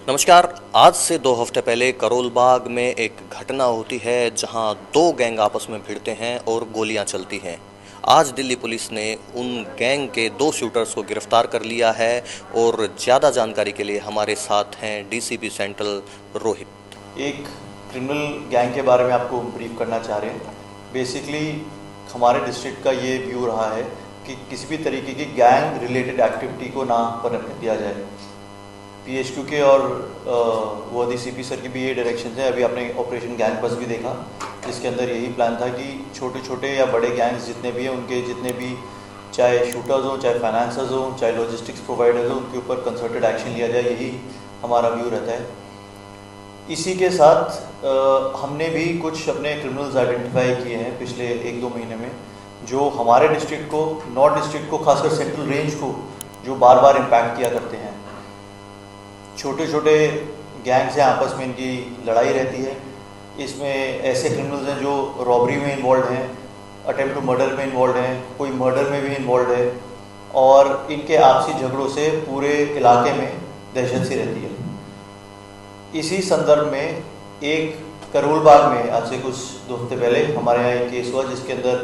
नमस्कार। आज से 2 हफ्ते पहले करोल बाग में एक घटना होती है जहां दो गैंग आपस में भिड़ते हैं और गोलियां चलती हैं। आज दिल्ली पुलिस ने उन गैंग के 2 शूटर्स को गिरफ्तार कर लिया है और ज़्यादा जानकारी के लिए हमारे साथ हैं डीसीपी सेंट्रल रोहित। एक क्रिमिनल गैंग के बारे में आपको ब्रीफ करना चाह रहे हैं। बेसिकली हमारे डिस्ट्रिक्ट का ये व्यू रहा है कि किसी भी तरीके की गैंग रिलेटेड एक्टिविटी को ना पनपने दिया जाए। पीएचक्यू के और वो डीसीपी सर की भी ये डायरेक्शन है। अभी आपने ऑपरेशन गैंग बस भी देखा, जिसके अंदर यही प्लान था कि छोटे छोटे या बड़े गैंग्स जितने भी हैं उनके जितने भी चाहे शूटर्स हों, चाहे फाइनेंसर्स हों, चाहे लॉजिस्टिक्स प्रोवाइडर्स हों, उनके ऊपर कंसर्टेड एक्शन लिया जाए। यही हमारा व्यू रहता है। इसी के साथ हमने भी कुछ अपने क्रिमिनल्स आइडेंटिफाई किए हैं पिछले 1-2 महीने में, जो हमारे डिस्ट्रिक्ट को, नॉर्थ डिस्ट्रिक्ट को, खासकर सेंट्रल रेंज को जो बार बार इम्पैक्ट किया करते हैं। छोटे छोटे गैंग्स हैं, आपस में इनकी लड़ाई रहती है। इसमें ऐसे क्रिमिनल्स हैं जो रॉबरी में इन्वॉल्व हैं, अटेम्प्ट टू मर्डर में इन्वॉल्व हैं, कोई मर्डर में भी इन्वॉल्व है, और इनके आपसी झगड़ों से पूरे इलाके में दहशत सी रहती है। इसी संदर्भ में एक करोल बाग में आज से कुछ 2 हफ्ते पहले हमारे यहाँ एक केस हुआ, जिसके अंदर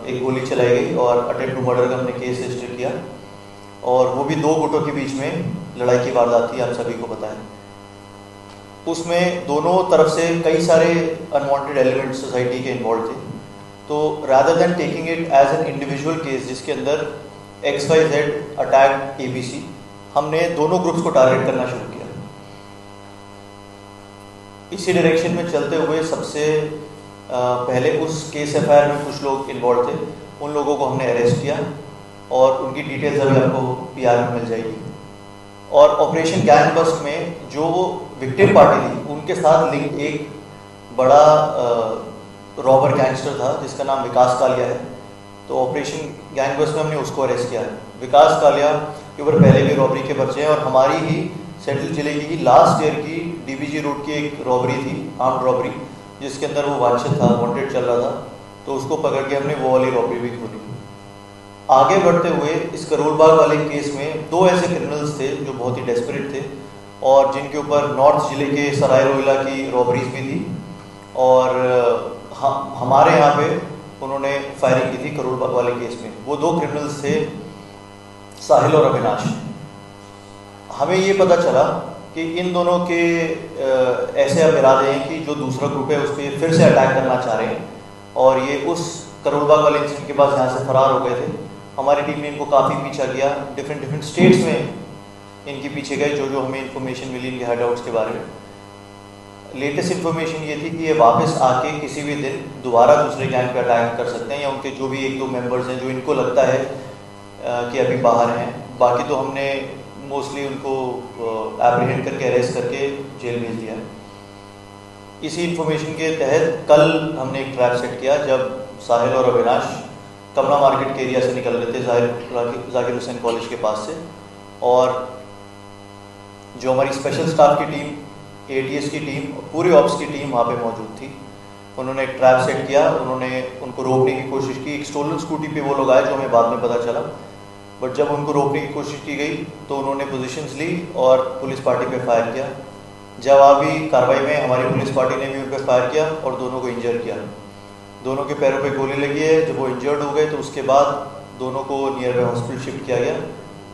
एक गोली चलाई गई और अटेम्प्ट टू मर्डर का हमने केस रजिस्टर किया, और वो भी 2 गुटों के बीच में लड़ाई की वारदात थी, आप सभी को पता है। उसमें दोनों तरफ से कई सारे अनवांटेड एलिमेंट्स सोसाइटी के इन्वॉल्व थे। तो rather than taking it as an individual case जिसके अंदर XYZ अटैक ABC, हमने दोनों ग्रुप्स को टारगेट करना शुरू किया। इसी डायरेक्शन में चलते हुए सबसे पहले उस केस FIR में कुछ लोग इन्वॉल्व थे, उन लोगों को हमने अरेस्ट किया और उनकी डिटेल्स अभी आपको PR में मिल जाएगी। और ऑपरेशन गैंग बस्ट में जो विक्टिम पार्टी थी, उनके साथ लिंक एक बड़ा रॉबर गैंगस्टर था जिसका नाम विकास कालिया है। तो ऑपरेशन गैंग बस्ट में हमने उसको अरेस्ट किया है। विकास कालिया के ऊपर पहले भी रॉबरी के पर्चे हैं, और हमारी ही सेंट्रल जिले की लास्ट ईयर की DBG रोड की एक रॉबरी थी, आर्म्ड रॉबरी, जिसके अंदर वो वांछित था, वांटेड चल रहा था। तो उसको पकड़ के हमने वो वाली रॉबरी भी खोली। आगे बढ़ते हुए इस करोल बाग वाले केस में 2 ऐसे क्रिमिनल्स थे जो बहुत ही डेस्परेट थे, और जिनके ऊपर नॉर्थ जिले के सराय रोहिला की रॉबरीज भी थी, और हमारे यहाँ पे उन्होंने फायरिंग की थी करोल बाग वाले केस में। वो 2 क्रिमिनल्स थे, साहिल और अविनाश। हमें ये पता चला कि इन दोनों के ऐसे अब इरादे हैं कि जो दूसरा ग्रुप है उस पर फिर से अटैक करना चाह रहे हैं, और ये उस करोल बाग वाले इंसिडेंट के बाद यहाँ से फरार हो गए थे। हमारी टीम ने इनको काफ़ी पीछा किया, डिफरेंट स्टेट्स में इनके पीछे गए, जो हमें इन्फॉर्मेशन मिली इनके हाइड आउट्स के बारे में। लेटेस्ट इन्फॉर्मेशन ये थी कि ये वापस आके किसी भी दिन दोबारा दूसरे गैंग पे अटैक कर सकते हैं, या उनके जो भी 1-2 मेंबर्स हैं जो इनको लगता है कि अभी बाहर हैं। बाकी तो हमने मोस्टली उनको एप्रीहेंड करके, अरेस्ट करके जेल भेज दिया। इसी इन्फॉर्मेशन के तहत कल हमने एक ट्रैप सेट किया, जब साहिल और अविनाश कमला मार्केट के एरिया से निकल रहे थे, जाकिर हुसैन कॉलेज के पास से, और जो हमारी स्पेशल स्टाफ की टीम, ATS की टीम, पूरी ऑप्स की टीम वहाँ पे मौजूद थी। उन्होंने एक ट्रैप सेट किया, उन्होंने उनको रोकने की कोशिश की। एक स्टोलन स्कूटी पे वो लोग आए, जो हमें बाद में पता चला, बट जब उनको रोकने की कोशिश की गई तो उन्होंने पोजीशंस ली और पुलिस पार्टी पे फायर किया। जवाबी कार्रवाई में हमारी पुलिस पार्टी ने भी उन पर फायर किया और दोनों को इंजर किया। दोनों के पैरों पे गोली लगी है। जब वो इंजर्ड हो गए तो उसके बाद दोनों को नियर बाय हॉस्पिटल शिफ्ट किया गया,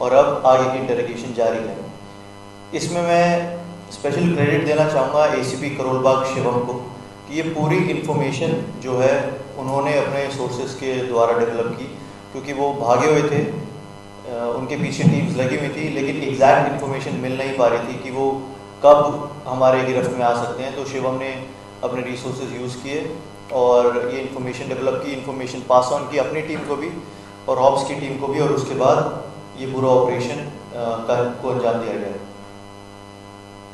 और अब आगे की इंटरोगेशन जारी है। इसमें मैं स्पेशल क्रेडिट देना चाहूँगा ACP करोल बाग शिवम को, कि ये पूरी इन्फॉर्मेशन जो है उन्होंने अपने सोर्सेज के द्वारा डेवलप की, क्योंकि वो भागे हुए थे, उनके पीछे टीम्स लगी हुई थी, लेकिन एग्जैक्ट इन्फॉर्मेशन मिल नहीं पा रही थी कि वो कब हमारे गिरफ्त में आ सकते हैं। तो शिवम ने अपने रिसोर्सेज यूज़ किए और ये इन्फॉर्मेशन डेवलप की, इन्फॉर्मेशन पास ऑन की अपनी टीम को भी और ऑप्स की टीम को भी, और उसके बाद ये पूरा ऑपरेशन को अंजाम दिया गया।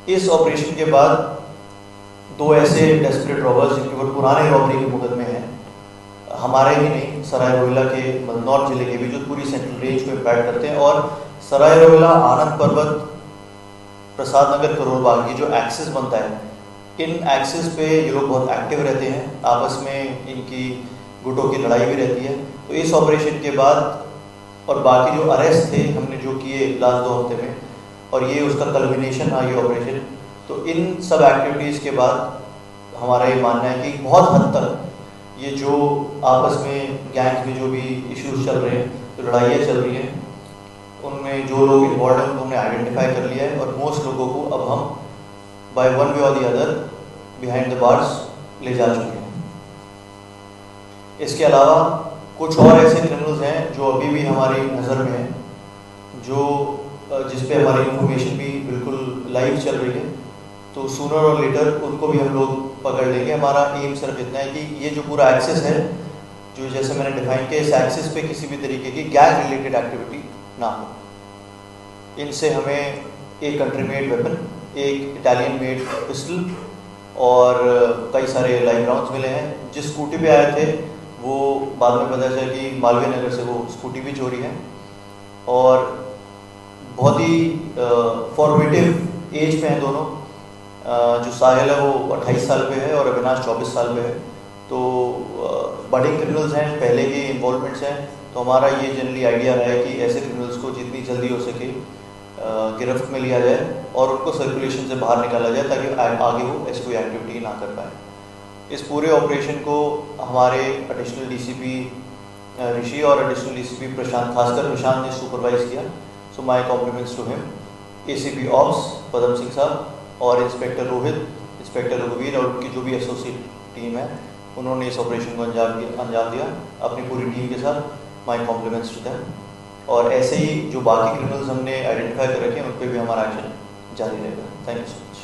इस ऑपरेशन के बाद 2 ऐसे डेस्परेट रॉबर्स जिनके ऊपर पुराने रॉबरी के मुकदमे हैं, हमारे ही नहीं, सराय रोहिला के, नॉर्थ जिले के भी, जो पूरी सेंट्रल रेंज को इम्पैक्ट करते हैं। और सराय रोहिला, आनंद पर्वत, प्रसाद नगर, करोल बाग, ये जो एक्सेस बनता है, इन एक्सेस पे ये लोग बहुत एक्टिव रहते हैं, आपस में इनकी गुटों की लड़ाई भी रहती है। तो इस ऑपरेशन के बाद और बाकी जो अरेस्ट थे हमने जो किए लास्ट 2 हफ्ते में, और ये उसका कल्मिनेशन रहा ये ऑपरेशन। तो इन सब एक्टिविटीज़ के बाद हमारा ये मानना है कि बहुत हद तक ये जो आपस में गैंग्स में जो भी इश्यूज चल रहे हैं, जो लड़ाइयाँ चल रही हैं, उनमें जो लोग इन्वॉल्व हैं उनको हमने आइडेंटिफाई कर लिया है और मोस्ट लोगों को अब हम बाय वन वे और the other behind the bars ले जा चुके हैं। इसके अलावा कुछ और ऐसे क्रिमिनल्स हैं जो अभी भी हमारी नज़र में हैं, जो जिस पे हमारी इंफॉर्मेशन भी बिल्कुल लाइव चल रही है। तो सूनर और लेटर उनको भी हम लोग पकड़ लेंगे। हमारा एम सिर्फ इतना है कि ये जो पूरा एक्सेस है, जो जैसे मैंने डिफाइन किया, इस एक्सेस पे किसी भी तरीके की गैंग रिलेटेड एक्टिविटी ना हो। इनसे हमें एक कंट्री मेड वेपन, एक इटालियन मेड पिस्टल और कई सारे लाइव राउंड्स मिले हैं। जिस स्कूटी पे आए थे वो बाद में पता चला कि मालवीय नगर से वो स्कूटी भी चोरी है। और बहुत ही फॉर्मेटिव एज पे हैं दोनों। जो साहिल है वो 28 साल पे है और अविनाश 24 साल पे है। तो बड़े क्रिमिनल्स हैं, पहले के इन्वॉल्वमेंट्स हैं। तो हमारा ये जनरली आइडिया रहा है कि ऐसे क्रिमिनल्स को जितनी जल्दी हो सके गिरफ्त में लिया जाए और उनको सर्कुलेशन से बाहर निकाला जाए ताकि आगे वो ऐसी कोई एक्टिविटी ना कर पाए। इस पूरे ऑपरेशन को हमारे एडिशनल डीसीपी ऋषि और एडिशनल डीसीपी प्रशांत, खासकर प्रशांत ने सुपरवाइज किया। So my compliments to him. ACP ops Padam Singh साहब और इंस्पेक्टर रोहित, इंस्पेक्टर रघुवीर और उनकी जो भी एसोसिएट टीम है, उन्होंने इस ऑपरेशन को अंजाम दिया अपनी पूरी टीम के साथ। My compliments to them. और ऐसे ही जो बाकी क्रिमिनल्स हमने आइडेंटिफाई कर रखे हैं उन पर भी हमारा एक्शन जारी रहेगा। Thank you so much.